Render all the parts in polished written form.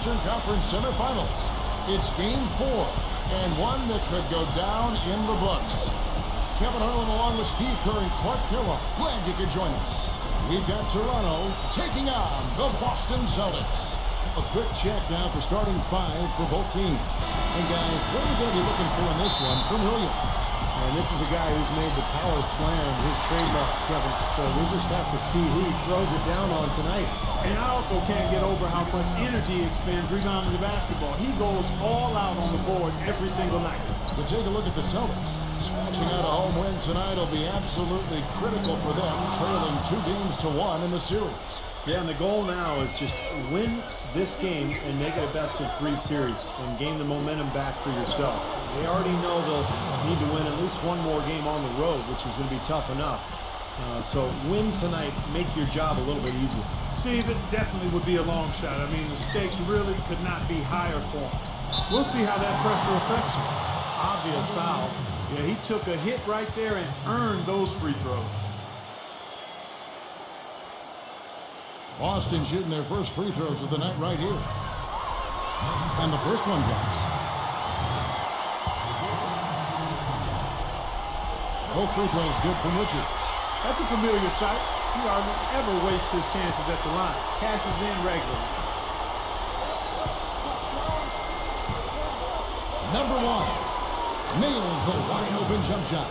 Eastern Conference Semifinals. It's Game 4, and one that could go down in the books. Kevin Harlan along with Steve Kerr and Clark Kellogg. Glad you could join us. We've got Toronto taking on the Boston Celtics. A quick check now at the starting five for both teams. And guys, what are we going to be looking for in this one from Williams? And this is a guy who's made the power slam his trademark, Kevin. So we just have to see who he throws it down on tonight. And I also can't get over how much energy he expends rebounding the basketball. He goes all out on the boards every single night. We'll take a look at the Celtics. Scratching out a home win tonight will be absolutely critical for them, trailing 2-1 in the series. Yeah, and the goal now is just win this game and make it a best-of-3 series and gain the momentum back for yourselves. They already know they'll need to win at least one more game on the road, which is going to be tough enough. So win tonight, make your job a little bit easier. Steve, it definitely would be a long shot. I mean, the stakes really could not be higher for him. We'll see how that pressure affects him. Obvious foul. Yeah, he took a hit right there and earned those free throws. Boston shooting their first free throws of the night right here. And the first one drops. Both free throws good from Richards. That's a familiar sight. He hardly ever wastes his chances at the line. Cashes in regularly. Number one. Nails the wide open jump shot.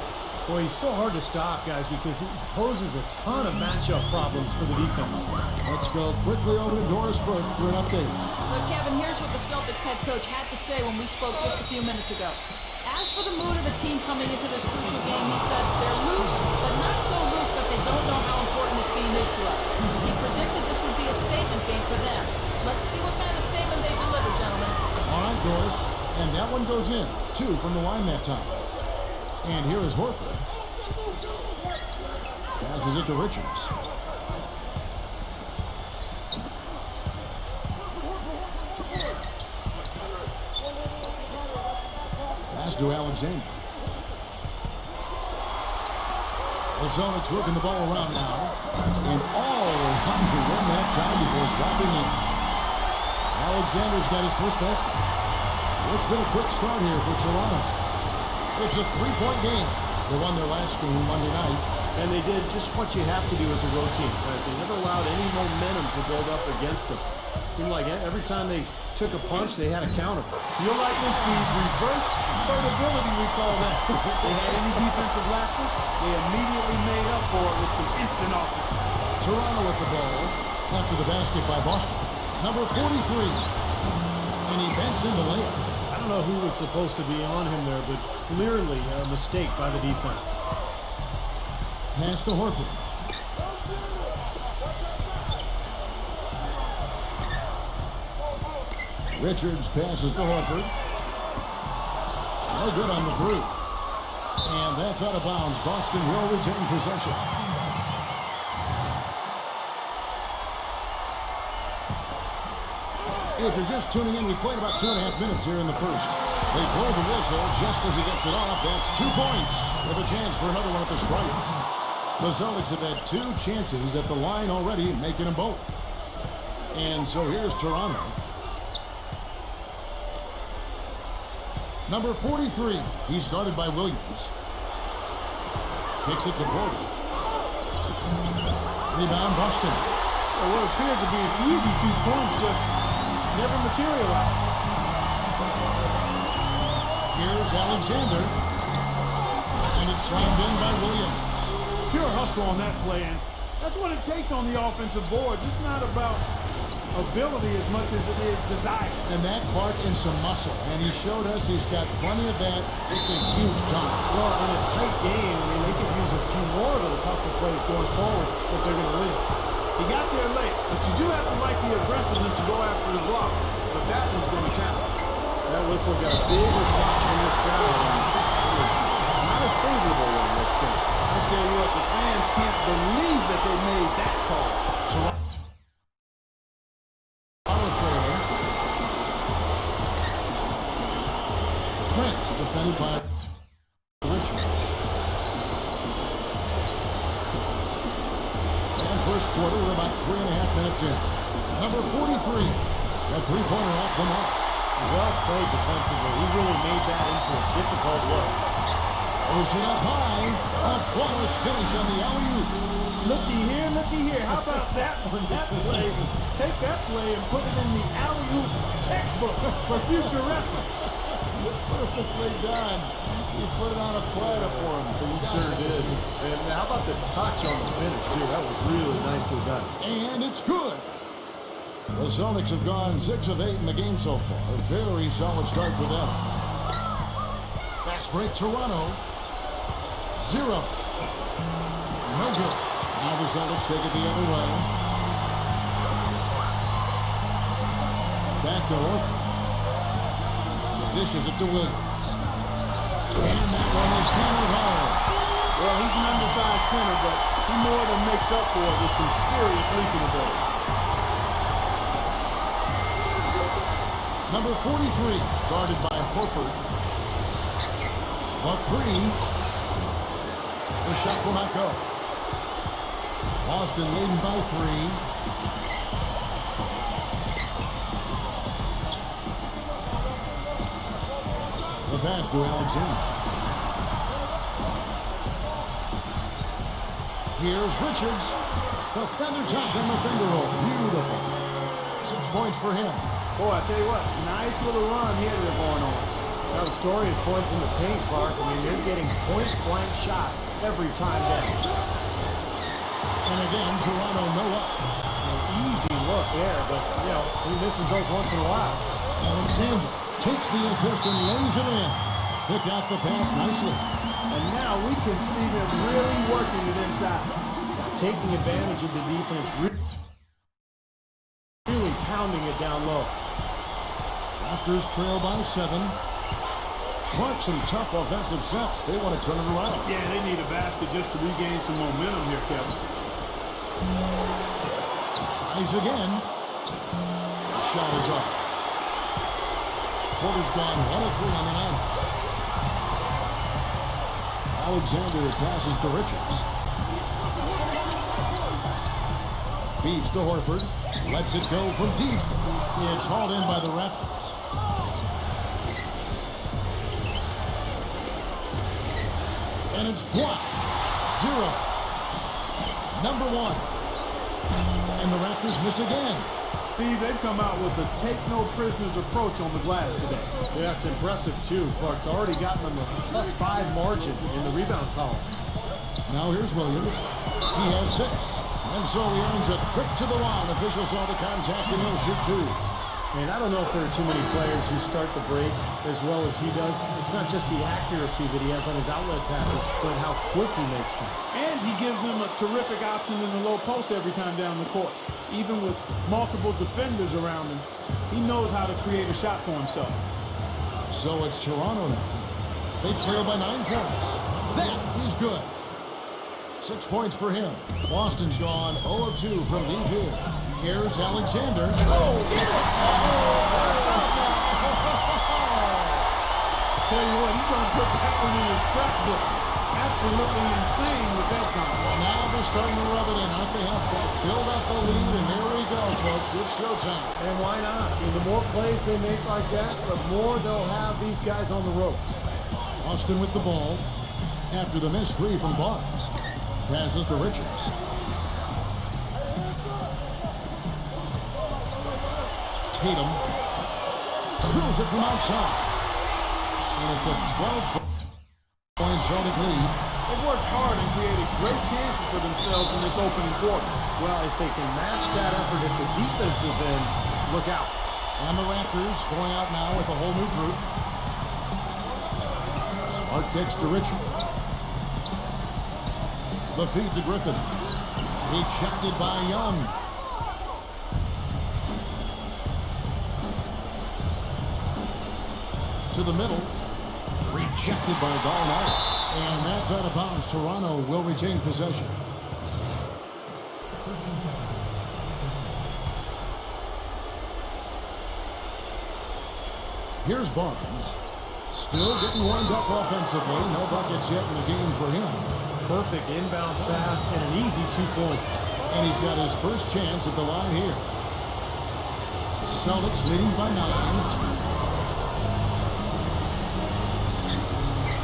Boy, he's so hard to stop, guys, because he poses a ton of matchup problems for the defense. Let's go quickly over to Doris Burke for an update. Look, Kevin, here's what the Celtics head coach had to say when we spoke just a few minutes ago. As for the mood of the team coming into this crucial game, he said they're loose, but not so loose that they don't know how important this game is to us. He predicted this would be a statement game for them. Let's see what kind of statement they deliver, gentlemen. All right, Doris. And that one goes in. 2 from the line that time. And here is Horford. Passes it to Richards. Pass to Alexander. The Celtics working the ball around now. And all around to win that time before dropping in. Alexander's got his first basket. It's been a quick start here for Toronto. It's a 3-point game. They won their last game Monday night. And they did just what you have to do as a road team, guys. They never allowed any momentum to build up against them. Seemed like every time they took a punch, they had a counter. You'll like this, Steve. Reverse vertability, we call that. They had any defensive lapses, they immediately made up for it with some instant offense. Toronto with the ball. After the basket by Boston. Number 43. And he backs in the layup. I don't know who was supposed to be on him there, but clearly a mistake by the defense. Pass to Horford. Richards passes to Horford. No good on the three. And that's out of bounds. Boston will retain possession. If you're just tuning in, we played about 2.5 minutes here in the first. They blow the whistle just as he gets it off. That's 2 points with a chance for another one at the stripe. The Celtics have had 2 chances at the line already, making them both. And so here's Toronto. Number 43. He's guarded by Williams. Kicks it to Porter. Rebound Boston. Well, what appeared to be an easy 2 points just never materialized. Here's Alexander. And it's slammed in by Williams. Pure hustle on that play, and that's what it takes on the offensive board. Just not about ability as much as it is desire. And that Clark and some muscle. And he showed us he's got plenty of that with a huge dunk. Well, in a tight game, I mean, they could use a few more of those hustle plays going forward if they're going to win. He got there late, but you do have to like the aggressiveness to go after the block. But that one's going to count. That whistle got a big response from this crowd, and it was not a favorable one, let's say. I'll tell you what, the fans can't believe that they made that call. Trent defended by Richards. And first quarter, we're about 3.5 minutes in. Number 43. That three-pointer off the mark. Well played defensively. He really made that into a difficult look. Goes it up high. A flawless finish on the alley-oop. Looky here. How about that one? That play. Take that play and put it in the alley-oop textbook for future reference. Perfectly done. He put it on a platter for him. He sure did. And how about the touch on the finish, too? That was really nicely done. And it's good. The Celtics have gone 6 of 8 in the game so far. A very solid start for them. Fast break, Toronto. 0. No good. Now the Celtics take it the other way. Back to Horford. Dishes it to Williams. And that one is hammered home. Well, he's an undersized center, but he more than makes up for it with some serious leaping ability. Number 43, guarded by Horford. A three. The shot will not go. Boston leading by 3. The pass to Alexander. Here's Richards. The feather touch on the finger roll. Beautiful. 6 points for him. Boy, I tell you what, nice little run here they're going on. Now the story is points in the paint, Clark. I mean, they're getting point-blank shots every time down. And again, Toronto no up. An easy look there, but, you know, he misses those once in a while. Alexander takes the assist and lays it in. Picked out the pass nicely. And now we can see them really working it inside. Taking advantage of the defense, really pounding it down low. Raptors trail by 7. Clark, some tough offensive sets. They want to turn it around. Yeah, they need a basket just to regain some momentum here, Kevin. Tries again. The shot is off. Porter's gone 1 of 3 on the night. Alexander passes to Richards. Feeds to Horford. Lets it go from deep. It's hauled in by the Raptors. And it's blocked. 0. Number 1. And the Raptors miss again. Steve, they've come out with a take-no-prisoners approach on the glass today. Yeah, it's impressive, too. Clark's already gotten them a +5 margin in the rebound column. Now here's Williams. He has 6. And so he earns a trip to the line. Officials saw the contact and he'll shoot 2. And I don't know if there are too many players who start the break as well as he does. It's not just the accuracy that he has on his outlet passes, but how quick he makes them. And he gives them a terrific option in the low post every time down the court. Even with multiple defenders around him, he knows how to create a shot for himself. So it's Toronto now. They trail by 9 points. That is good. 6 points for him. Boston's gone 0 of 2 from deep here. Here's Alexander. Oh! Tell you what, he's going to put that one in his scrapbook. Absolutely insane with that comment. Now they're starting to rub it in, aren't they? Build up the lead, and here we go, folks. It's showtime. And why not? I mean, the more plays they make like that, the more they'll have these guys on the ropes. Austin with the ball. After the missed 3 from Barnes. Passes to Richards. Tatum drills it from outside. And it's a 12-point Celtic lead. They've worked hard and created great chances for themselves in this opening quarter. Well, if they can match that effort at the defensive end, look out. And the Raptors going out now with a whole new group. Smart kicks to Richard. The feed to Griffin. Rejected by Young. To the middle. Rejected by Gallinari. And that's out of bounds. Toronto will retain possession. Here's Barnes. Still getting warmed up offensively. No buckets yet in the game for him. Perfect inbounds pass and an easy 2 points. And he's got his first chance at the line here. Celtics leading by 9.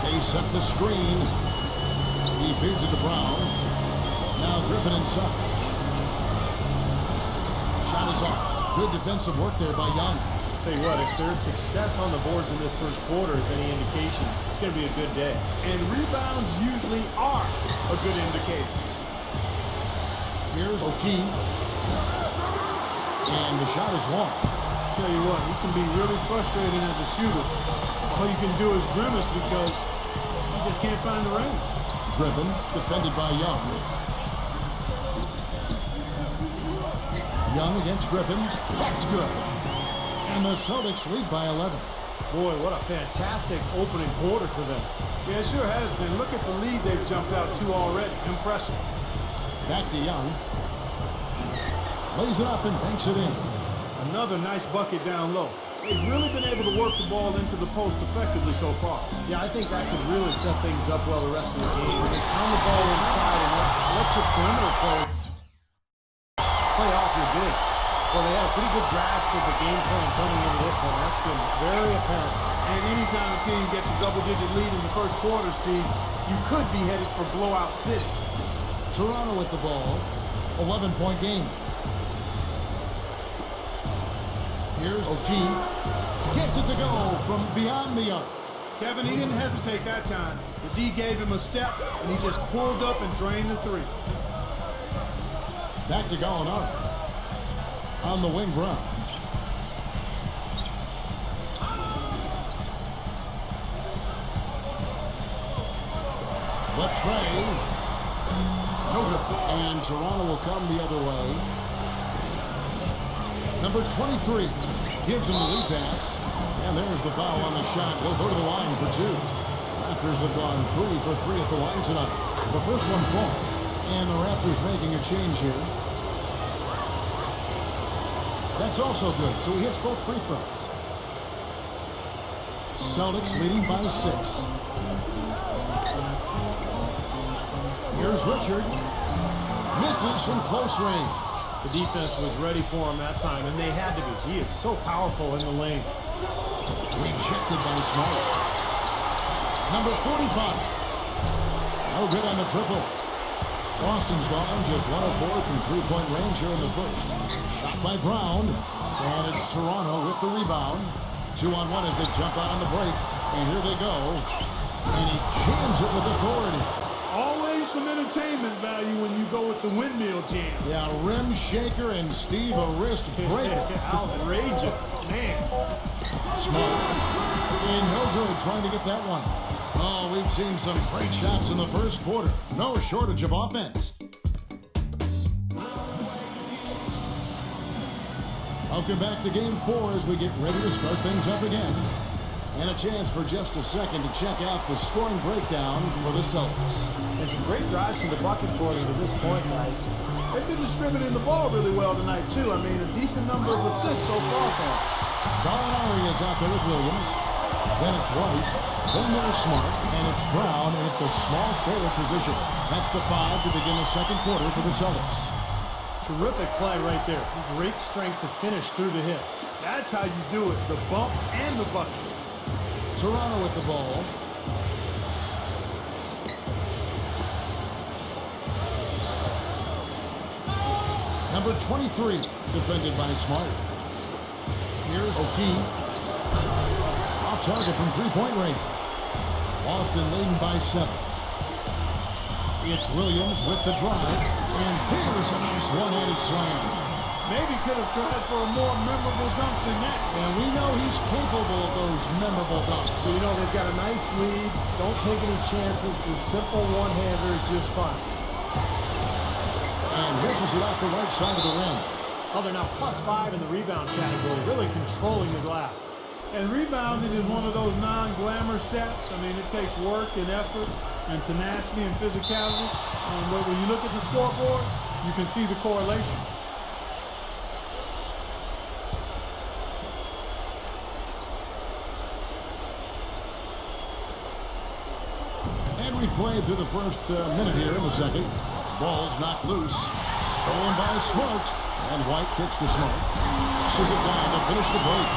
They set the screen. He feeds it to Brown. Now Griffin inside. Shot is off. Good defensive work there by Young. Tell you what, if there's success on the boards in this first quarter is any indication, it's going to be a good day. And rebounds usually are a good indicator. Here's O'Keefe. And the shot is long. Tell you what, you can be really frustrating as a shooter. All you can do is grimace because you just can't find the range. Griffin defended by Young. Young against Griffin. That's good. And the Celtics lead by 11. Boy, what a fantastic opening quarter for them. Yeah, it sure has been. Look at the lead they've jumped out to already. Impressive. Back to Young. Lays it up and banks it in. Another nice bucket down low. They've really been able to work the ball into the post effectively so far. Yeah, I think that could really set things up well the rest of the game. When they pound the ball inside and let your perimeter play off your bigs. Well, they had a pretty good grasp of the game plan coming into this one. That's been very apparent. And anytime a team gets a double-digit lead in the first quarter, Steve, you could be headed for blowout city. Toronto with the ball. 11-point game. Here's O'Keefe. Gets it to go from beyond the arc. Kevin, he didn't hesitate that time. The D gave him a step, and he just pulled up and drained the three. Back to Gallinari. On the wing, Brown. The tray. No good. And Toronto will come the other way. Number 23 gives him the lead pass. And there's the foul on the shot. He'll go to the line for 2. Raptors have gone 3 for 3 at the line tonight. The first one falls. And the Raptors making a change here. That's also good, so he hits both free throws. Celtics leading by 6. Here's Richard. Misses from close range. The defense was ready for him that time, and they had to be. He is so powerful in the lane. Rejected by Smart. Number 45. No good on the triple. Boston's gone just 1 of 4 from three-point range here in the first. Shot by Brown. And it's Toronto with the rebound. 2-on-1 as they jump out on the break. And here they go. And he jams it with authority. Always some entertainment value when you go with the windmill jam. Yeah, rim shaker and Steve a wrist breaker. Outrageous. Man. Smart. And no good trying to get that one. Oh, we've seen some great shots in the first quarter. No shortage of offense. Welcome back to Game 4 as we get ready to start things up again. And a chance for just a second to check out the scoring breakdown for the Celtics. And some great drives to the bucket for them to this point, guys. They've been distributing the ball really well tonight, too. I mean, a decent number of assists so far for them. Gallinari is out there with Williams. Then it's White. Then there's Smart. And it's Brown at the small forward position. That's the 5 to begin the second quarter for the Celtics. Terrific play right there. Great strength to finish through the hit. That's how you do it, the bump and the bucket. Toronto with the ball. Number 23, defended by Smart. Here's O'Keefe. Off target from three-point range. Boston leading by 7. It's Williams with the drive. And here's a nice one-handed slam. Maybe could have tried for a more memorable dunk than that. And we know he's capable of those memorable dunks. So, you know, they've got a nice lead. Don't take any chances. The simple one-hander is just fine. And wishes it out the right side of the rim. Oh, they're now +5 in the rebound category, really controlling the glass. And rebounding is one of those non-glamour stats. I mean, it takes work and effort and tenacity and physicality. But when you look at the scoreboard, you can see the correlation. And we played through the first minute here in the second. Ball's knocked loose. Stolen by Smart. And White kicks to Smart. Pushes it down to finish the break.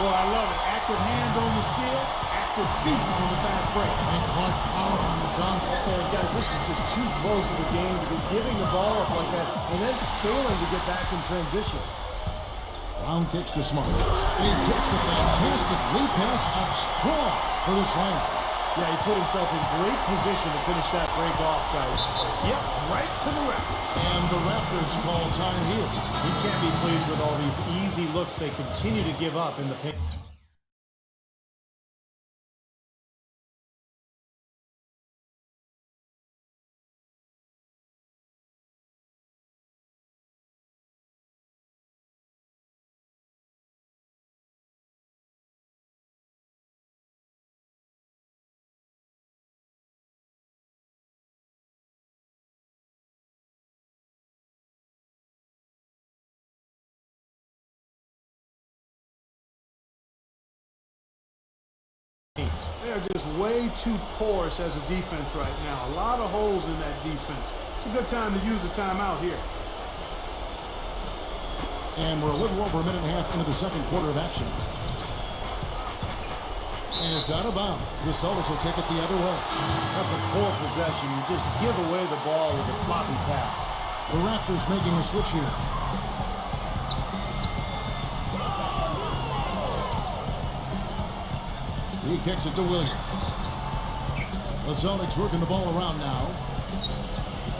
Well, I love it. Active hands on the steal, active feet on the fast break. And Clark power on the dunk. And guys, this is just too close of a game to be giving the ball up like that and then failing to get back in transition. Brown kicks to Smart. And he takes the fantastic lead pass up strong for the slam. Yeah, he put himself in great position to finish that break off, guys. Yep, right to the rack. And the Raptors call time here. He can't be pleased with all these easy looks they continue to give up in the paint. They're just way too porous as a defense right now. A lot of holes in that defense. It's a good time to use a timeout here. And we're a little over a minute and a half into the second quarter of action. And it's out of bounds. The Celtics will take it the other way. That's a poor possession. You just give away the ball with a sloppy pass. The Raptors making a switch here. He kicks it to Williams. The Celtics working the ball around now.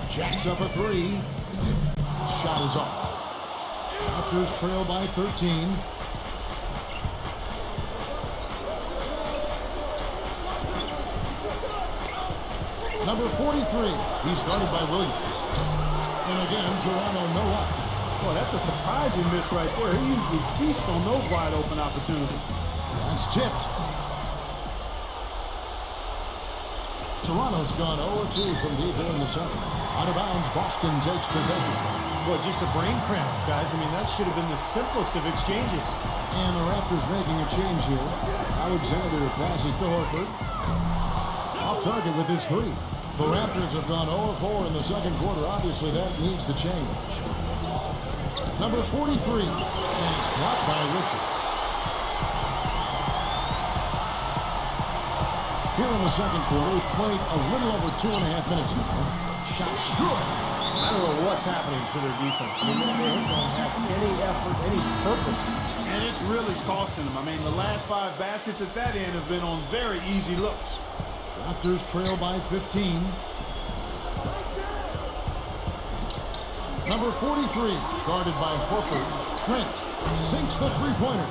Jacks up a three. Shot is off. Raptors trail by 13. Number 43. He's guarded by Williams. And again, Toronto no up. Boy, that's a surprising miss right there. He usually feasts on those wide open opportunities. That's tipped. Toronto's gone 0-2 from deep here in the second. Out of bounds, Boston takes possession. Boy, just a brain cramp, guys. I mean, that should have been the simplest of exchanges. And the Raptors making a change here. Alexander passes to Horford. Off target with his three. The Raptors have gone 0-4 in the second quarter. Obviously, that needs to change. Number 43. And it's blocked by Richards. Here in the second quarter, we've played a little over 2.5 minutes now. Shots good. I don't know what's happening to their defense. I mean, they don't have any effort, any purpose. And it's really costing them. I mean, the last 5 baskets at that end have been on very easy looks. Raptors trail by 15. Number 43, guarded by Horford. Trent sinks the three-pointer.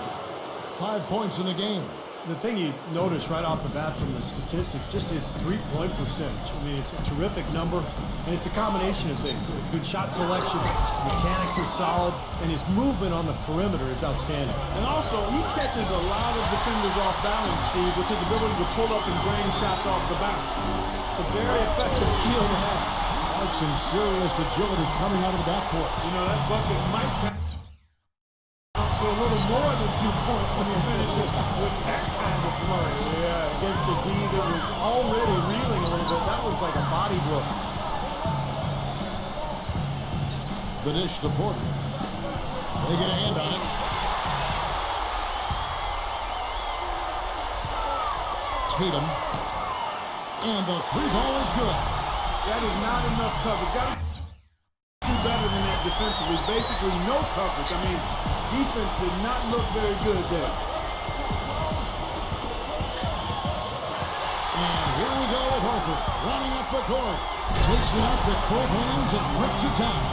5 points in the game. The thing you notice right off the bat from the statistics, just his three-point percentage. I mean, it's a terrific number, and it's a combination of things. Good shot selection, mechanics are solid, and his movement on the perimeter is outstanding. And also, he catches a lot of defenders off balance, Steve, with his ability to pull up and drain shots off the bounce. It's a very effective skill to have. Like some serious agility coming out of the backcourt. You know, that bucket might count for a little more than 2 points when he finishes with that kind of flourish. Yeah, against a D that was already reeling a little bit. That was like a body blow. The dish to Porter. They get a hand on it. Tatum. And the three ball is good. That is not enough coverage. Got to do better than that defensively. Basically no coverage. I mean, defense did not look very good there. And here we go with Horford. Running up the court. Takes it up with both hands and rips it down.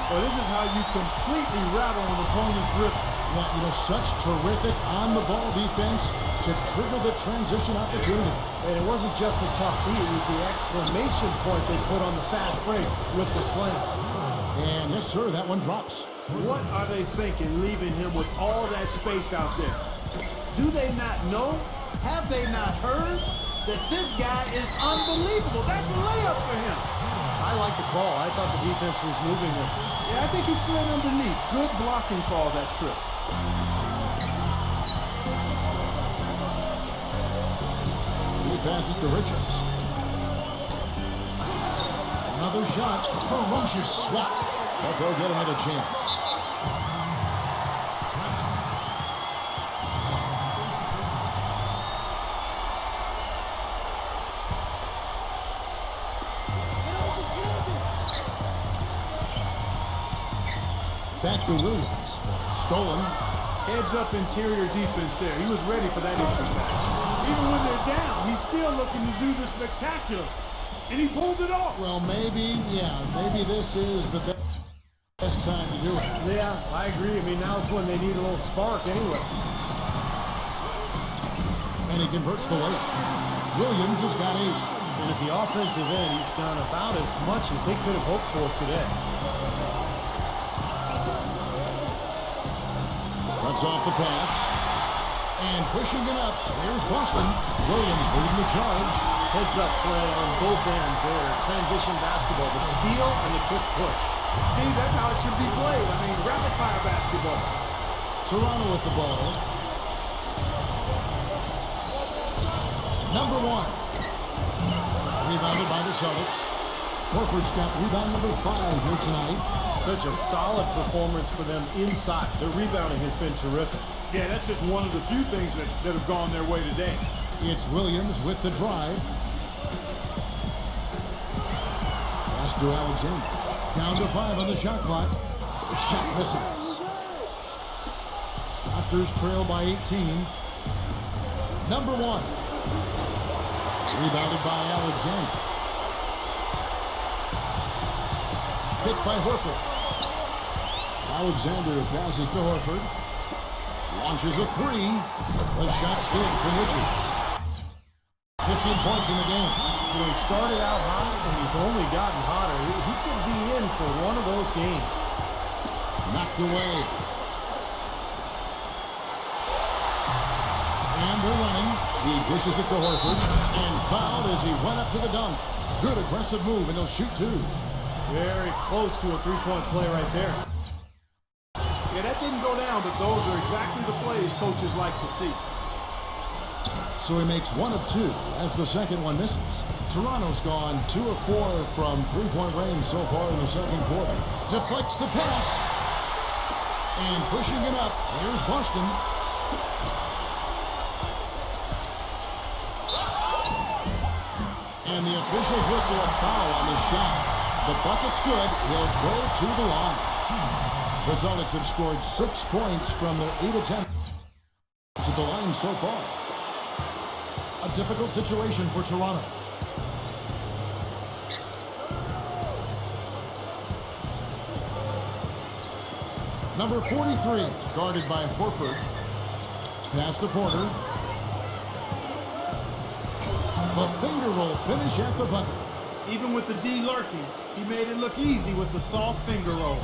Well, this is how you completely rattle an opponent's rip. Yeah, you know, such terrific on-the-ball defense to trigger the transition opportunity. And it wasn't just the tough D, it was the exclamation point they put on the fast break with the slam. And yes, sir, that one drops. What are they thinking, leaving him with all that space out there? Do they not know? Have they not heard that this guy is unbelievable? That's a layup for him. I like the call. I thought the defense was moving there. Yeah, I think he slid underneath. Good blocking call that trip. He passes to Richards. Another shot. Ferocious swat. But they'll get another chance. Back to Williams. Stolen. Heads up interior defense there. He was ready for that entry back. Even when they're down, he's still looking to do the spectacular. And he pulled it off. Well, maybe this is the best time to do it. Yeah, I agree. I mean, now's when they need a little spark anyway. And he converts the layup. Williams has got 8. And at the offensive end, he's done about as much as they could have hoped for today. Cuts off the pass. And pushing it up. Here's Boston. Williams leading the charge. Heads up play on both ends there. Transition basketball. The steal and the quick push. Steve, that's how it should be played. I mean, rapid-fire basketball. Toronto with the ball. Number 1. Rebounded by the Celtics. Horford's got rebound number 5 here tonight. Such a solid performance for them inside. Their rebounding has been terrific. Yeah, that's just one of the few things that have gone their way today. It's Williams with the drive. Pass to Alexander. Down to 5 on the shot clock. The shot misses. Raptors trail by 18. Number 1. Rebounded by Alexander. Hit by Horford. Alexander passes to Horford. Launches a 3. The shot's good from Richards. 15 points in the game. You know, he started out hot, and he's only gotten hotter. He could be in for one of those games. Knocked away. And they're running. He dishes it to Horford. And fouled as he went up to the dunk. Good aggressive move, and he'll shoot 2. Very close to a three-point play right there. Yeah, that didn't go down, but those are exactly the plays coaches like to see. So he makes 1 of 2 as the second one misses. Toronto's gone 2 of 4 from three-point range so far in the second quarter. Deflects the pass. And pushing it up. Here's Boston. And the officials whistle a foul on the shot. The bucket's good. He'll go to the line. The Celtics have scored 6 points from their 8 attempts at the line so far. A difficult situation for Toronto. Number 43, guarded by Horford. Pass to Porter. The finger roll finish at the bucket. Even with the D lurking, he made it look easy with the soft finger roll.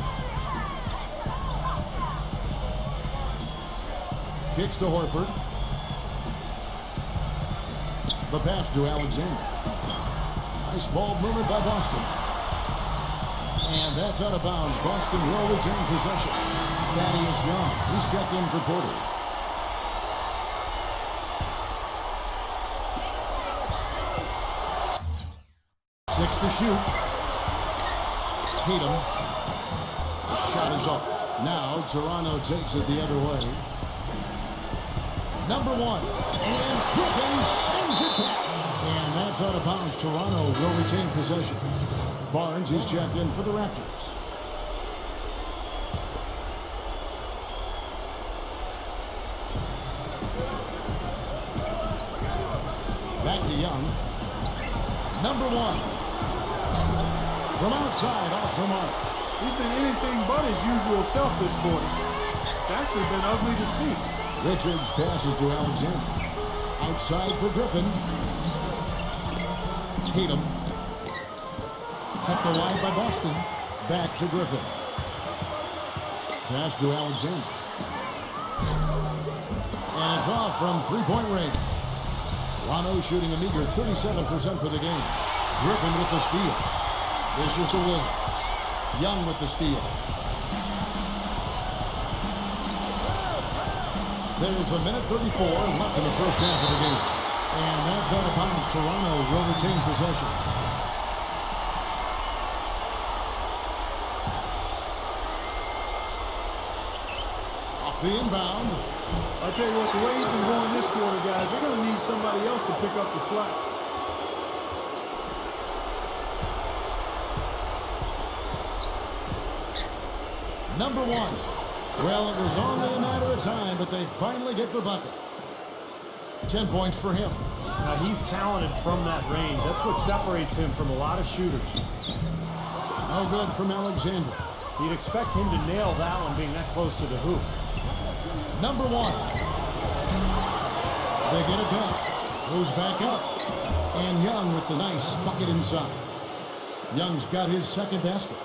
Kicks to Horford. The pass to Alexander. Nice ball movement by Boston. And that's out of bounds. Boston will retain possession. Thaddeus Young, he's checked in for Porter. Six to shoot. Tatum. The shot is off. Now Toronto takes it the other way. Number 1. And Griffin sends it back. And that's out of bounds. Toronto will retain possession. Barnes is checked in for the Raptors. Back to Young. Number 1. From outside, off the mark. He's been anything but his usual self this quarter. It's actually been ugly to see. Richards passes to Alexander. Outside for Griffin. Tatum. Kept alive by Boston. Back to Griffin. Pass to Alexander. And it's off from three-point range. Toronto shooting a meager 37% for the game. Griffin with the steal. This is to Williams. Young with the steal. There's a minute 34 left in the first half of the game. And that's out of bounds. Toronto will retain possession. The inbound. I tell you what, the way he's been going this quarter, guys, they're going to need somebody else to pick up the slack. Number one. Well, it was only a matter of time, but they finally get the bucket. 10 points for him. Now, he's talented from that range. That's what separates him from a lot of shooters. No good from Alexander. You'd expect him to nail that one being that close to the hoop. Number one. They get it back. Goes back up. And Young with the nice bucket inside. Young's got his second basket.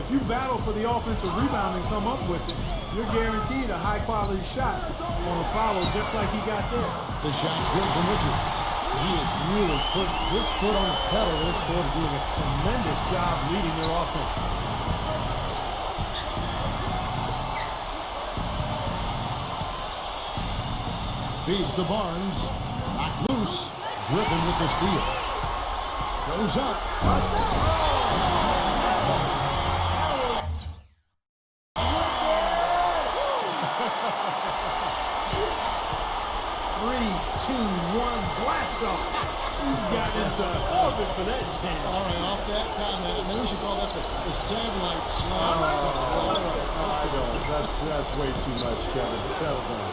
If you battle for the offensive rebound and come up with it, you're guaranteed a high-quality shot on a follow just like he got there. The shot's good from Richards. He has really put his foot on the pedal this quarter, doing a tremendous job leading their offense. Feeds to Barnes. Knocked loose. Griffin with the steal. Goes up. Oh! 3, 2, 1, blast off. He's got into orbit for that jam. All right, off that comment. Maybe we should call that the satellite slam. I don't. That's way too much, Kevin. Settle down.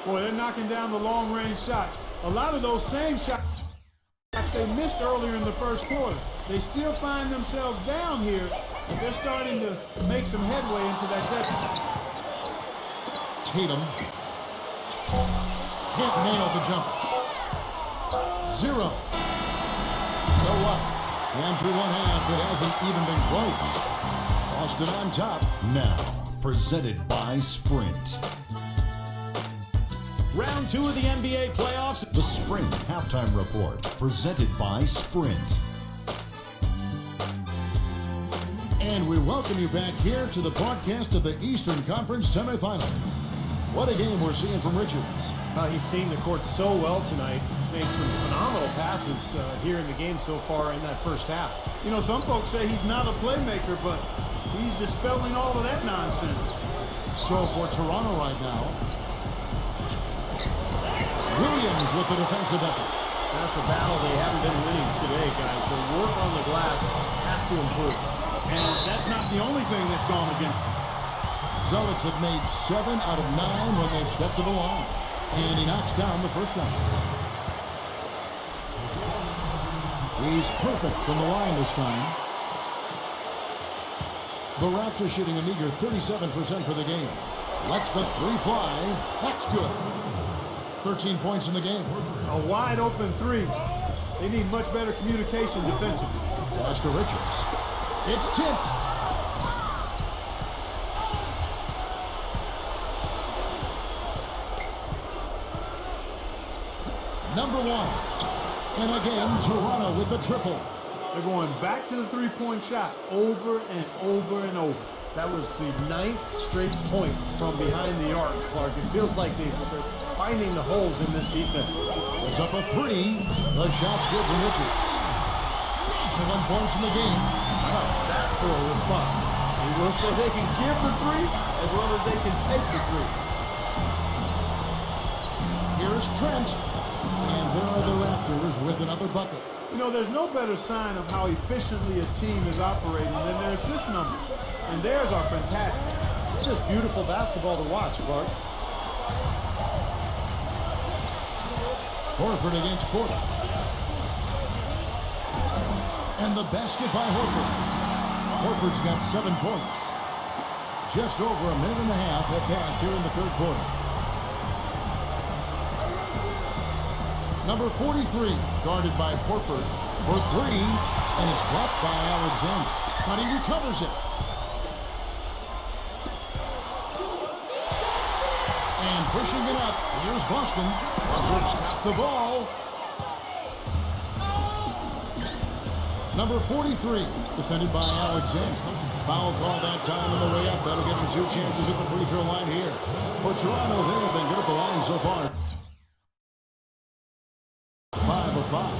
Boy, they're knocking down the long-range shots. A lot of those same shots they missed earlier in the first quarter. They still find themselves down here, but they're starting to make some headway into that deficit. Tatum. Can't nail the jumper. 0. So what? And through one half, it hasn't even been close. Boston on top. Now, presented by Sprint. Round 2 of the NBA playoffs. The Sprint Halftime Report, presented by Sprint. And we welcome you back here to the broadcast of the Eastern Conference Semifinals. What a game we're seeing from Richards. He's seen the court so well tonight. He's made some phenomenal passes here in the game so far in that first half. You know, some folks say he's not a playmaker, but he's dispelling all of that nonsense. So for Toronto right now, Williams with the defensive effort. That's a battle they haven't been winning today, guys. Their work on the glass has to improve. And that's not the only thing that's gone against them. Celtics have made 7 out of 9 when they've stepped to the line. And he knocks down the first one. He's perfect from the line this time. The Raptors shooting a meager 37% for the game. Lets the 3 fly. That's good. 13 points in the game. A wide open 3. They need much better communication defensively. Pass to Richards. It's tipped. Number 1. And again, Toronto with the triple. They're going back to the three-point shot over and over and over. That was the 9th straight point from behind the arc, Clark. It feels like they're finding the holes in this defense. It's up a 3. The shot's good from Richards. 7 points in the game. How about that for a response? We will say they can give the 3 as well as they can take the 3. Here's Trent. And there are the Raptors with another bucket. You know, there's no better sign of how efficiently a team is operating than their assist numbers. And theirs are fantastic. It's just beautiful basketball to watch, Clark. Horford against Porter. And the basket by Horford. Horford's got 7 points. Just over a minute and a half have passed here in the third quarter. Number 43, guarded by Horford for 3, and is blocked by Alexander. But he recovers it. And pushing it up, here's Boston. Horford's got the ball. Number 43, defended by Alexander. Foul call that time on the way up. That'll give him 2 chances at the free throw line here. For Toronto, they have been good at the line so far. 5 of 5.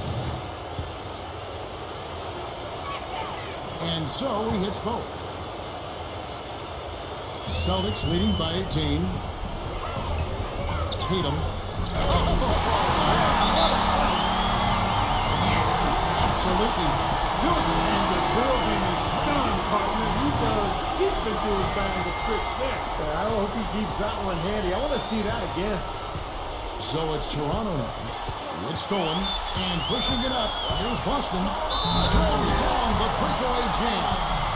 And so he hits both. Celtics leading by 18. Tatum. Absolutely good. And the building is stunned, partner. He dug deep into his bag of tricks there. I hope he keeps that one handy. I want to see that again. So it's Toronto now. It's stolen and pushing it up. Here's Boston. Throws down the breakaway jam.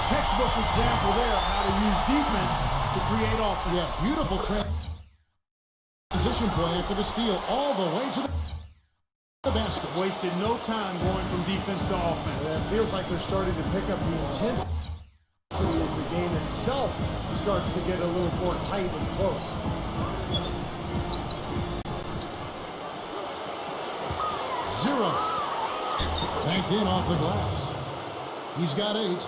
Textbook example there of how to use defense to create offense. Yes, beautiful transition play after the steal all the way to the basket. Wasted no time going from defense to offense. It feels like they're starting to pick up the intensity as the game itself starts to get a little more tight and close. Zero. Banked in off the glass. He's got 8.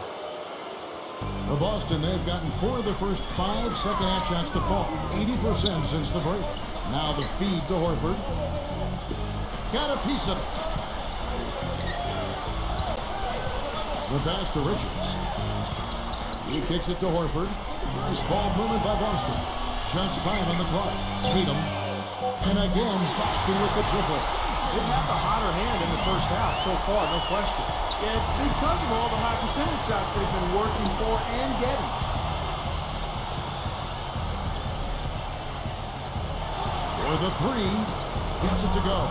For Boston, they've gotten 4 of the first 5 second-half shots to fall. 80% since the break. Now the feed to Horford. Got a piece of it. The pass to Richards. He kicks it to Horford. Nice ball movement by Boston. Just 5 on the clock. Tatum. And again, Boston with the triple. Didn't have the hotter hand in the first half so far, no question. Yeah, it's because of all the high percentage shots they've been working for and getting. For the 3. Gets it to go.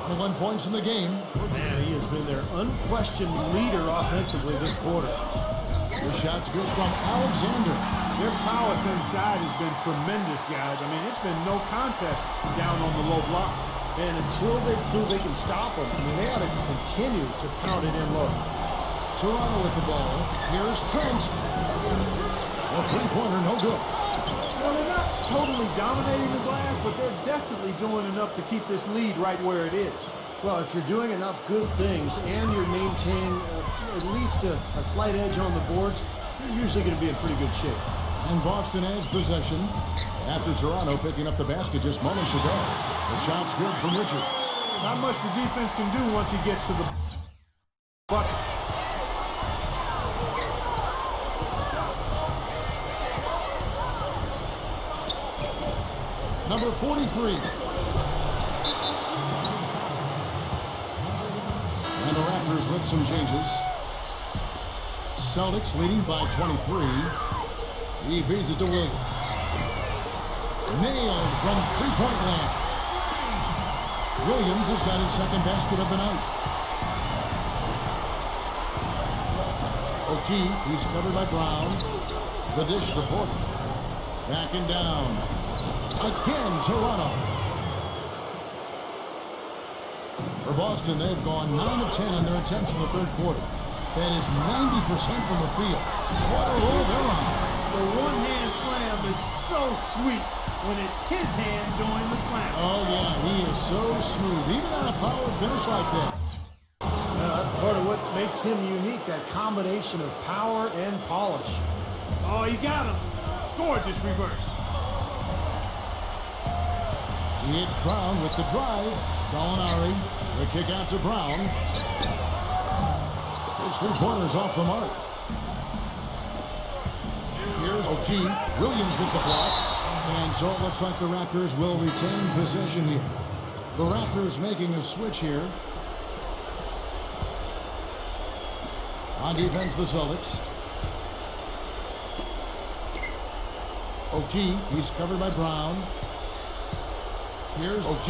21 points in the game. Man, he has been their unquestioned leader offensively this quarter. The shot's good from Alexander. Their prowess inside has been tremendous, guys. I mean, it's been no contest down on the low block. And until they prove they can stop them, I mean, they ought to continue to pound it in low. Toronto with the ball. Here's Trent. The three-pointer, no good. Well, they're not totally dominating the glass, but they're definitely doing enough to keep this lead right where it is. Well, if you're doing enough good things and you're maintaining at least a slight edge on the boards, you're usually going to be in pretty good shape. And Boston has possession after Toronto picking up the basket just moments ago. The shot's good from Richards. Not much the defense can do once he gets to the bucket. Number 43. And the Raptors with some changes. Celtics leading by 23. He feeds it to Williams. Nailed from three-point land. Williams has got his second basket of the night. OG, he's covered by Brown. The dish to Porter. Backing down. Again, Toronto. For Boston, they've gone 9 of 10 on their attempts in the third quarter. That is 90% from the field. What a roll they're on. The one-hand slam is so sweet when it's his hand doing the slam. Oh, yeah, he is so smooth, even on a power finish like that. That's part of what makes him unique, that combination of power and polish. Oh, he got him. Gorgeous reverse. It's Brown with the drive. Gallinari, the kick out to Brown. His three-pointers off the mark. Here's OG. Williams with the block. And so it looks like the Raptors will retain possession here. The Raptors making a switch here. On defense, the Celtics. OG, he's covered by Brown. Here's OG.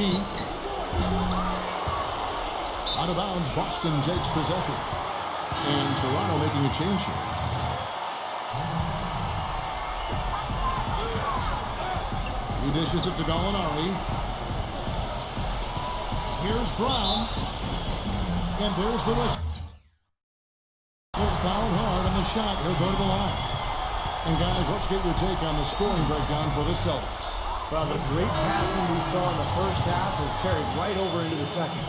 Out of bounds, Boston takes possession. And Toronto making a change here. He dishes it to Gallinari. Here's Brown. And there's the whistle. Fouled hard on the shot. He'll go to the line. And guys, let's get your take on the scoring breakdown for the Celtics. Well, the great passing we saw in the first half has carried right over into the second.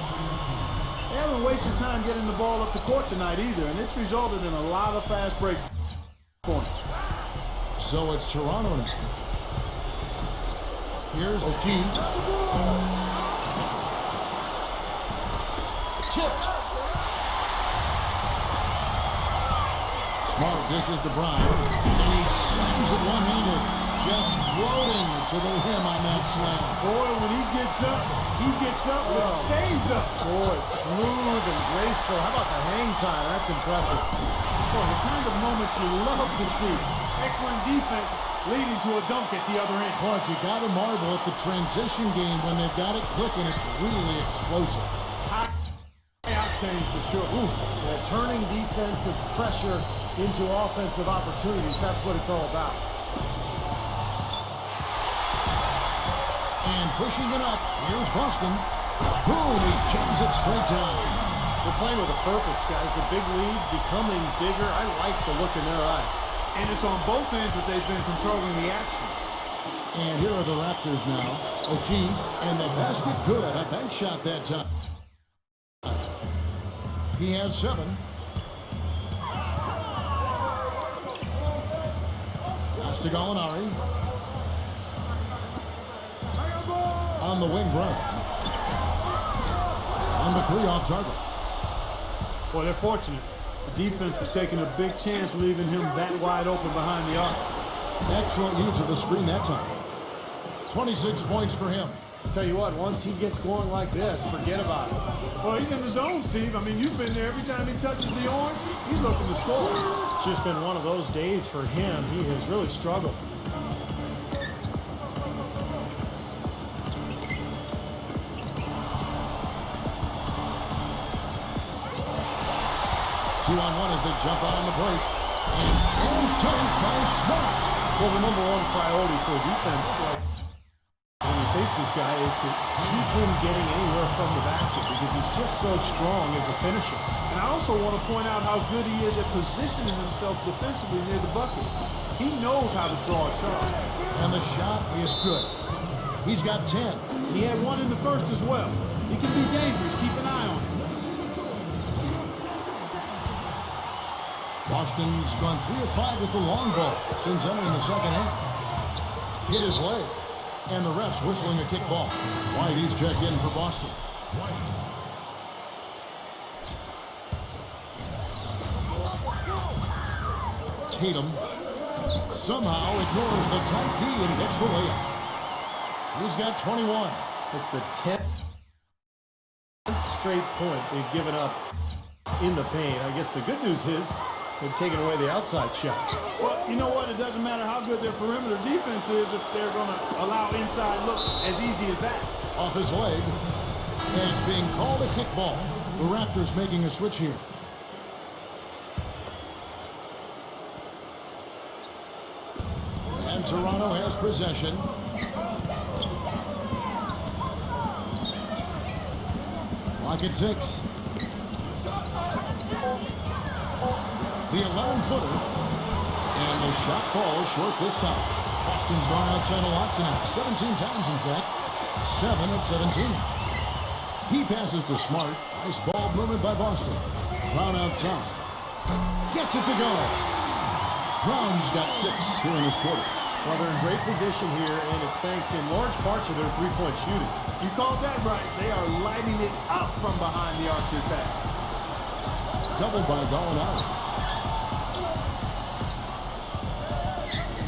They haven't wasted time getting the ball up the court tonight either, and it's resulted in a lot of fast break points. So it's Toronto now. Here's OG. Tipped. Smart dishes to Bryant, and he slams it one-handed, just floating to the rim on that slam. Boy, when he gets up, but it stays up. Boy, smooth and graceful. How about the hang time? That's impressive. Boy, the kind of moment you love to see. Excellent defense leading to a dunk at the other end. Clark, you got to marvel at the transition game when they've got it clicking. It's really explosive. High octane for sure. Oof. Yeah, turning defensive pressure into offensive opportunities. That's what it's all about. And pushing it up, here's Boston. Boom, he jams it straight down. They're playing with a purpose, guys. The big lead becoming bigger. I like the look in their eyes. And it's on both ends that they've been controlling the action. And here are the Raptors now. O'Gee, and the basket good. A bank shot that time. He has 7. Pass to Gallinari. On the wing, Brown. On the 3 off target. Boy, they're fortunate. The defense was taking a big chance leaving him that wide open behind the arc. Excellent use of the screen that time. 26 points for him. Tell you what, once he gets going like this, forget about it. Well, he's in the zone, Steve. I mean, you've been there. Every time he touches the orange, he's looking to score. It's just been one of those days for him. He has really struggled. Two-on-one as they jump out on the break. And slam dunk by Smart. Well, the number one priority for defense when you face this guy is to keep him getting anywhere from the basket because he's just so strong as a finisher. And I also want to point out how good he is at positioning himself defensively near the bucket. He knows how to draw a charge. And the shot is good. He's got 10. He had 1 in the first as well. He can be dangerous. Keep an eye on him. Boston's gone 3 of 5 with the long ball since entering the second half. Hit his leg. And the ref's whistling a kick ball. Whitey's check in for Boston. Tatum somehow ignores the tight D and gets the layup. He's got 21. It's the 10th straight point they've given up in the paint. I guess the good news is they've taken away the outside shot. Well, you know what? It doesn't matter how good their perimeter defense is if they're going to allow inside looks as easy as that. Off his leg. And it's being called a kickball. The Raptors making a switch here. And Toronto has possession. Clock at 6. The 11-footer. And the shot falls short this time. Boston's gone outside a lot tonight. 17 times, in fact. 7 of 17. He passes to Smart. Nice ball movement by Boston. Brown outside. Gets it to go. Brown's got 6 here in this quarter. Well, they're in great position here, and it's thanks in large part to their three-point shooting. You called that right. They are lighting it up from behind the arc this half. Doubled by Gallinari.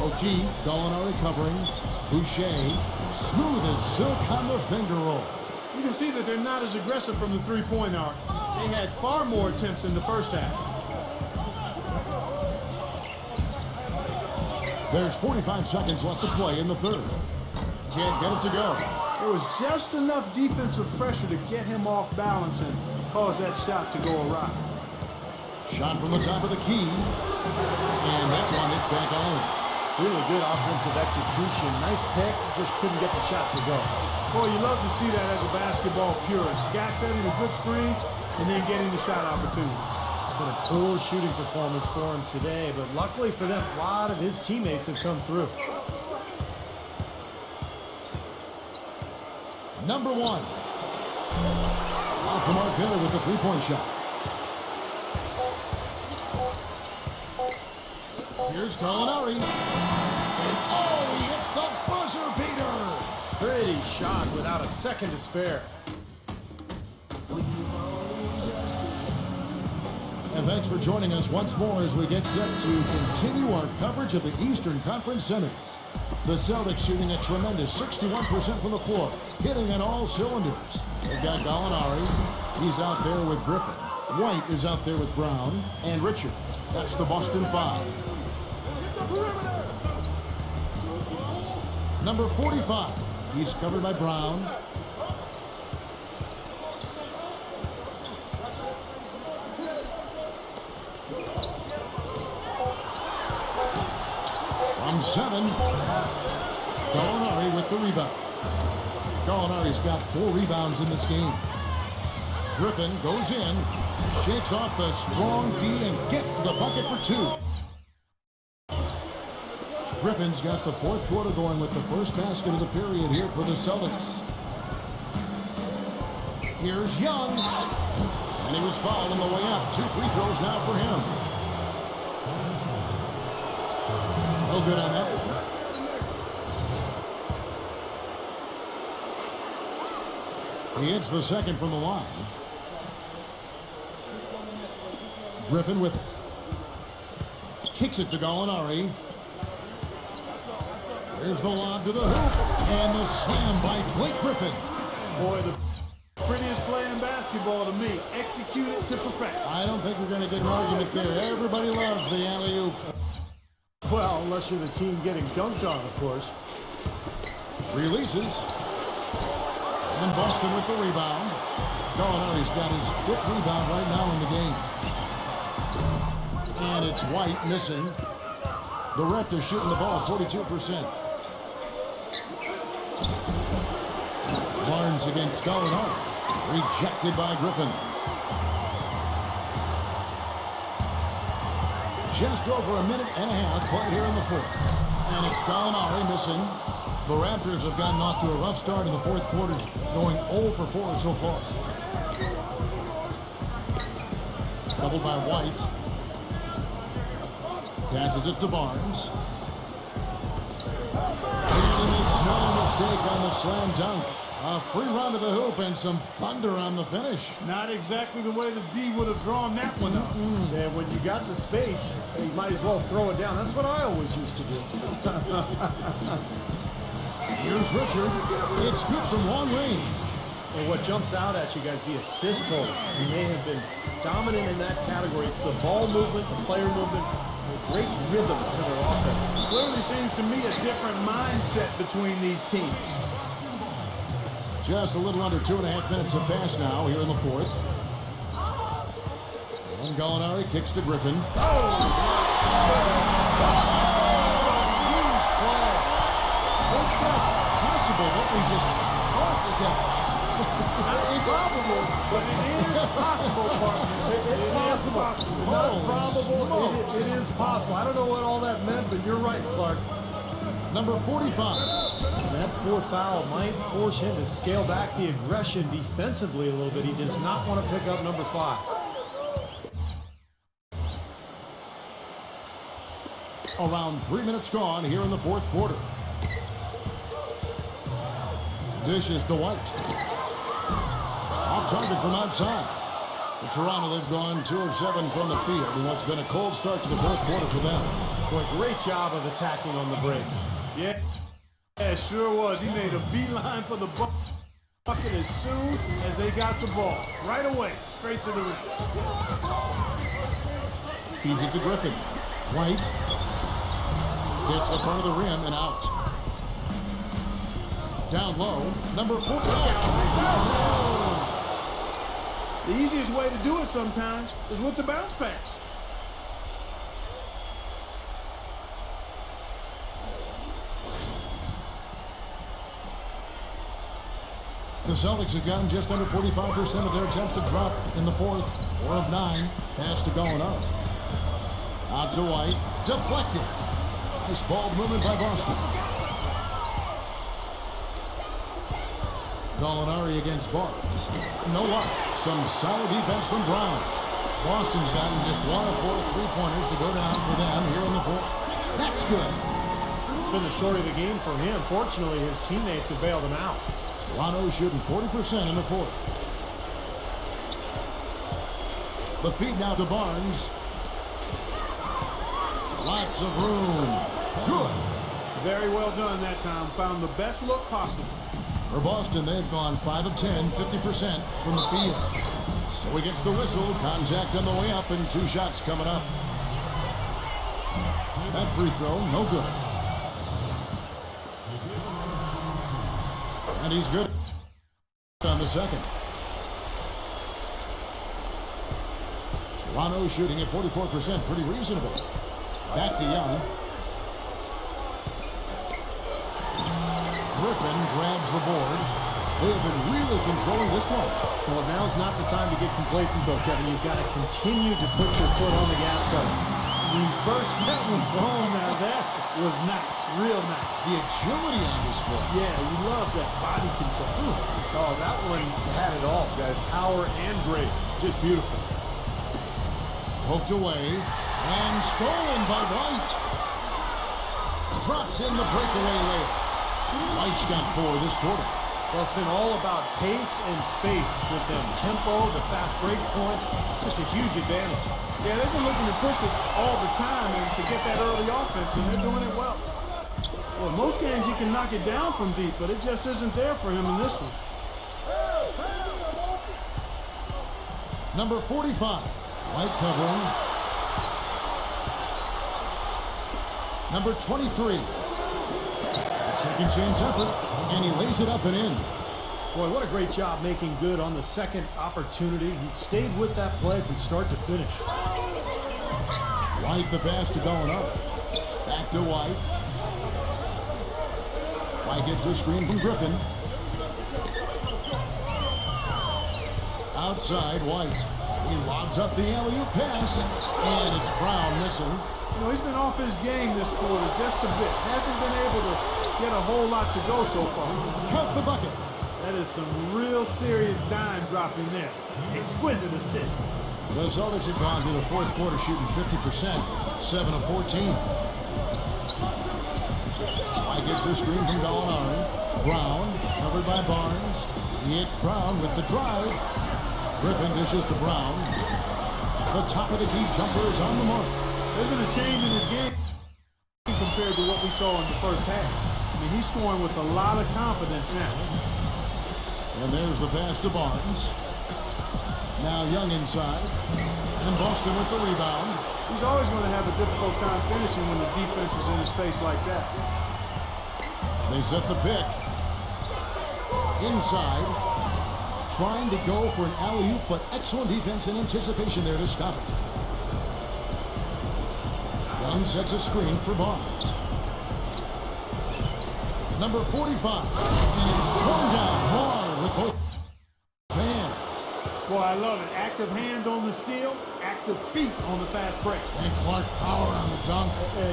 O'Gee, Gallinari covering. Boucher, smooth as silk on the finger roll. You can see that they're not as aggressive from the three-point arc. They had far more attempts in the first half. There's 45 seconds left to play in the third. Can't get it to go. There was just enough defensive pressure to get him off balance and cause that shot to go awry. Shot from the top of the key. And that one hits back on. Really good offensive execution. Nice pick, just couldn't get the shot to go. Boy, you love to see that as a basketball purist. Guy setting a good screen and then getting the shot opportunity. Been a poor shooting performance for him today, but luckily for them, a lot of his teammates have come through. Number 1. Off the mark there with the three-point shot. Here's Gallinari. And oh, he hits the buzzer beater. Pretty shot without a second to spare. And thanks for joining us once more as we get set to continue our coverage of the Eastern Conference Semis. The Celtics shooting a tremendous 61% from the floor, hitting on all cylinders. They've got Gallinari. He's out there with Griffin. White is out there with Brown. And Richard. That's the Boston Five. Number 45. He's covered by Brown. From 7. Gallinari with the rebound. Gallinari's got 4 rebounds in this game. Griffin goes in, shakes off the strong D and gets to the bucket for 2. Griffin's got the fourth quarter going with the first basket of the period here for the Celtics. Here's Young. And he was fouled on the way out. 2 free throws now for him. No good on that one. He hits the second from the line. Griffin with it. Kicks it to Gallinari. There's the lob to the hoop. And the slam by Blake Griffin. Boy, the prettiest play in basketball to me. Executed to perfection. I don't think we're going to get an argument there. Everybody loves the alley-oop. Well, unless you're the team getting dunked on, of course. Releases. And Boston with the rebound. Gallinari's got his 5th rebound right now in the game. And it's White missing. The Raptors shooting the ball 42%. Barnes against Gallinari. Rejected by Griffin. Just over a minute and a half played here in the fourth. And it's Gallinari missing. The Raptors have gotten off to a rough start in the fourth quarter, going 0 for 4 so far. Doubled by White. Passes it to Barnes. He makes no mistake on the slam dunk. A free run to the hoop and some thunder on the finish. Not exactly the way the D would have drawn that one up. And when you got the space, you might as well throw it down. That's what I always used to do. Here's Richard. It's good from long range. And what jumps out at you guys, the assist total. They have been dominant in that category. It's the ball movement, the player movement, a great rhythm to their offense. Clearly seems to me a different mindset between these teams. Just a little under 2.5 minutes have passed now here in the fourth. And Gallinari kicks to Griffin. It's not possible what we just thought was happening. Not improbable, but it is possible, partner. It's possible. Not Holy probable. smokes. It is possible. I don't know what all that meant, but you're right, Clark. Number 45. That 4th foul might force him to scale back the aggression defensively a little bit. He does not want to pick up number 5. Around 3 minutes gone here in the fourth quarter. Dishes to White. Off target from outside. For Toronto, they've gone 2 of 7 from the field in what's been a cold start to the fourth quarter for them. Boy, great job of attacking on the break. Yeah, it sure was. He made a beeline for the bucket as soon as they got the ball. Right away, straight to the rim. Feeds it to Griffin. White gets the front of the rim and out. Down low, number 4. The easiest way to do it sometimes is with the bounce pass. The Celtics have gotten just under 45% of their attempts to drop in the fourth. 4 of 9. Pass to Gallinari. Out to White. Deflected. Nice ball movement by Boston. Gallinari against Barnes. No luck. Some solid defense from Brown. Boston's gotten just 1 of 4 3-pointers to go down for them here in the fourth. That's good. It's been the story of the game for him. Fortunately, his teammates have bailed him out. Toronto shooting 40% in the fourth. The feed now to Barnes. Lots of room. Good. Very well done that time. Found the best look possible. For Boston, they've gone 5 of 10, 50% from the field. So he gets the whistle. Contact on the way up, and 2 shots coming up. That free throw, no good. And he's good on the second. Toronto shooting at 44%, pretty reasonable. Back to Young. Griffin grabs the board. They have been really controlling this one. Well, now's not the time to get complacent, though, Kevin. You've got to continue to put your foot on the gas pedal. Reverse that one home now. That was nice. Real nice. The agility on display. Yeah, you love that. Body control. Oh, that one had it all, guys. Power and grace. Just beautiful. Poked away. And stolen by White. Drops in the breakaway layup. White's got 4 this quarter. Well, it's been all about pace and space with them. Tempo, the fast break points, just a huge advantage. Yeah, they've been looking to push it all the time and to get that early offense, and they're doing it well. Well, most games he can knock it down from deep, but it just isn't there for him in this one. Number 45. White covering. Number 23. A second chance effort, and he lays it up and in. Boy, what a great job making good on the second opportunity. He stayed with that play from start to finish. White the pass to going up. Back to White. White gets the screen from Griffin. Outside White. He lobs up the alley-oop pass, and it's Brown missing. You know, he's been off his game this quarter just a bit. Hasn't been able to get a whole lot to go so far. Count the bucket. That is some real serious dime dropping there. Exquisite assist. The Celtics have gone through the fourth quarter shooting 50%, 7 of 14. White gets the screen from Gallinari. Brown, covered by Barnes. He hits Brown with the drive. Griffin dishes to Brown. The top of the key jumper is on the mark. There's been a change in his game compared to what we saw in the first half. I mean, he's scoring with a lot of confidence now. And there's the pass to Barnes. Now Young inside. And Boston with the rebound. He's always going to have a difficult time finishing when the defense is in his face like that. They set the pick. Inside. Trying to go for an alley-oop, but excellent defense and anticipation there to stop it. Young sets a screen for Barnes. Number 45. And he's thrown down hard with both hands. Boy, I love it. Active hands on the steal, active feet on the fast break. And Clark power on the dunk.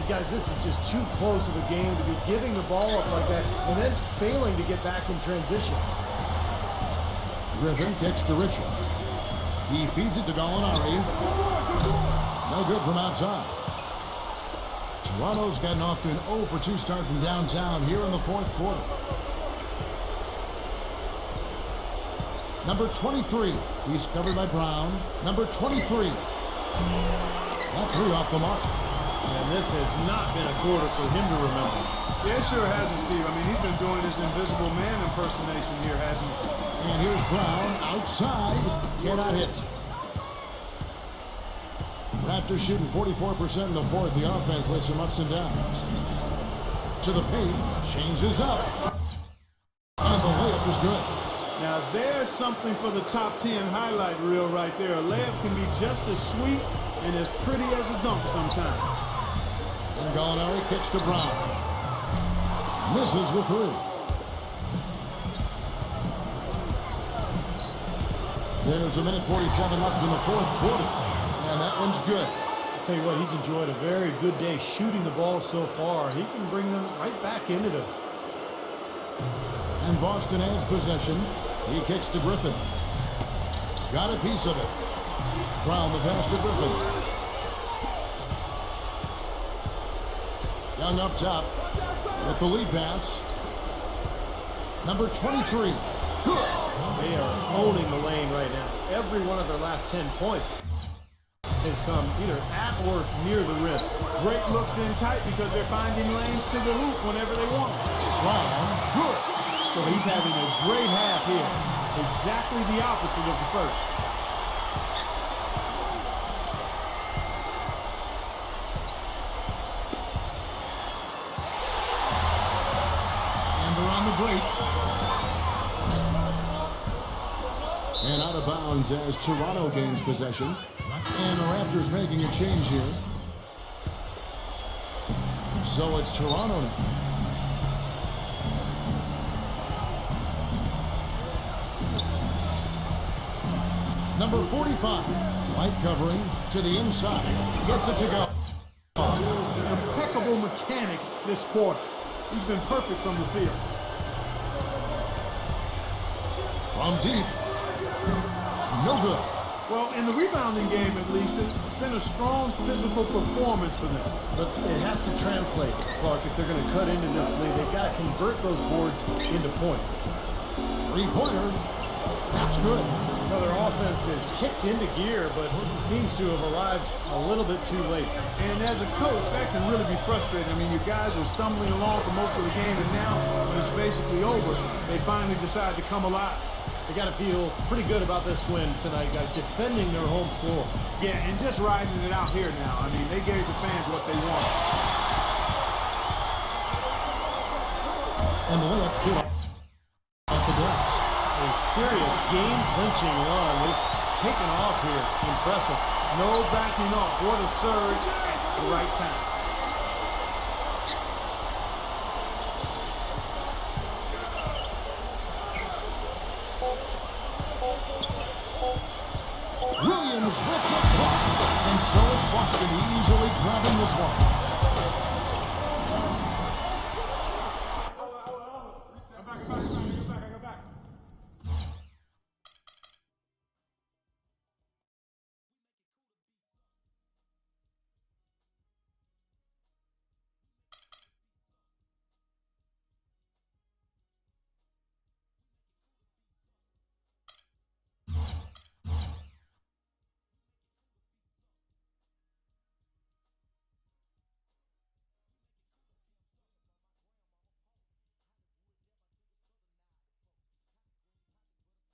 Guys, this is just too close of a game to be giving the ball up like that and then failing to get back in transition. Griffin kicks to Richard. He feeds it to Gallinari. No good from outside. Toronto's gotten off to an 0 for 2 start from downtown here in the fourth quarter. Number 23. He's covered by Brown. Number 23. That 3 off the mark. And this has not been a quarter for him to remember. Yeah, it sure hasn't, Steve. I mean, he's been doing his invisible man impersonation here, hasn't he? And here's Brown outside. Cannot hit. Raptors shooting 44% in the fourth. The offense with some ups and downs. To the paint. Changes up. And the layup is good. Now, there's something for the top 10 highlight reel right there. A layup can be just as sweet and as pretty as a dunk sometimes. And Gallinari kicks to Brown. Misses the 3. There's a minute 47 left in the fourth quarter. And that one's good. I'll tell you what, he's enjoyed a very good day shooting the ball so far. He can bring them right back into this. And Boston has possession. He kicks to Griffin. Got a piece of it. Brown the pass to Griffin. Young up top with the lead pass. Number 23. Good. They are owning the lane right now. Every one of their last 10 points has come either at or near the rim. Great looks in tight because they're finding lanes to the hoop whenever they want it. Long, good. So he's having a great half here. Exactly the opposite of the first. And they're on the break. And out of bounds as Toronto gains possession. And the Raptors making a change here. So it's Toronto now. Number 45, light covering to the inside. Gets it to go. Impeccable mechanics this quarter. He's been perfect from the field. From deep. No good. Well, in the rebounding game, at least, it's been a strong physical performance for them. But it has to translate, Clark, if they're going to cut into this lead. They've got to convert those boards into points. Three-pointer. That's good. No, their offense is kicked into gear, but it seems to have arrived a little bit too late. And as a coach, that can really be frustrating. I mean, you guys were stumbling along for most of the game, and now, when it's basically over, they finally decide to come alive. They got to feel pretty good about this win tonight, guys, defending their home floor. Yeah, and just riding it out here now. I mean, they gave the fans what they wanted. And the layup's good off the glass. A serious game-clinching run. They've taken off here. Impressive. No backing off. What a surge at the right time. Williams with the block. And so it's Boston easily grabbing this one.